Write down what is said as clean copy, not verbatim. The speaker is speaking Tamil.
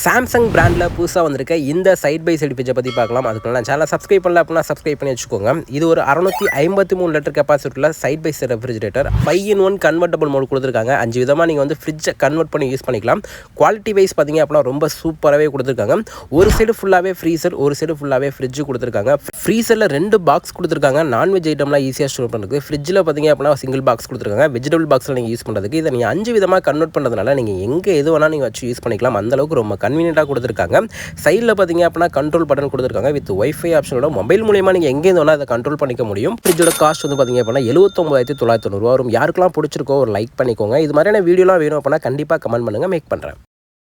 சாம்சங் பிராண்டில் புதுசாக வந்திருக்க இந்த சைட் பை சைடு ஃப்ரிட்ஜை பற்றி பார்க்கலாம். அதுக்கு நான் சேனல் சப்ஸ்கிரைப் பண்ணல அப்படின்னா சப்ஸ்கிரைப் பண்ணி வச்சுக்கோங்க. இது ஒரு 653 லிட்டர் கெப்பாசிட்டியில் side by side refrigerator 5-in-1 convertible mode கொடுத்துருக்காங்க. 5 விதமாக நீங்கள் வந்து ஃப்ரிட்ஜை கன்வெர்ட் பண்ணி யூஸ் பண்ணிக்கலாம். குவாலிட்டி வைஸ் பார்த்தீங்க அப்படின்னா ரொம்ப சூப்பராகவே கொடுத்துருக்காங்க. ஒரு சைடு ஃபுல்லாகவே ஃப்ரீசர், ஒரு சைடு ஃபுல்லாகவே ஃப்ரிட்ஜ் கொடுத்துருக்காங்க. ஃப்ரீசரில் 2 பாக்ஸ் கொடுத்துருக்காங்க. நான்வெஜ் ஐட்டம்லாம் ஈஸியாக ஸ்டோர் பண்ணுறதுக்கு. ஃப்ரிட்ஜில் பார்த்தீங்க அப்படின்னா சிங்கிள் பாக்ஸ் கொடுத்துருக்காங்க. வெஜிடபிள் பாக்ஸில் நீங்கள் யூஸ் பண்ணுறதுக்கு. இதை நீங்கள் 5 விதமாக கன்வெர்ட் பண்ணுறதுனால நீங்கள் எங்கே எது வேணால் நீங்கள் வச்சு யூஸ் பண்ணிக்கலாம். அந்தளவுக்கு ரொம்ப கன்வீனியன்ட்டாக கொடுத்துருக்காங்க. சைடில் பார்த்தீங்க அப்படின்னா கண்ட்ரோல் பட்டன் கொடுத்துருக்காங்க. வித் வைஃபை ஆப்ஷனோட மொபைல் மூலியமாக நீங்கள் எங்கேருந்து வேணால் அதை கண்ட்ரோல் பண்ணிக்க முடியும். ஃப்ரிட்ஜோட காஸ்ட் வந்து பார்த்தீங்க அப்படின்னா 79,990 வரும். யாருக்கெல்லாம் பிடிச்சிருக்கோ ஒரு லைக் பண்ணிக்கோங்க. இது மாதிரியான வீடியோலாம் வேணும் அப்படின்னா கண்டிப்பாக கமெண்ட் பண்ணுங்கள், மேக் பண்ணுறேன்.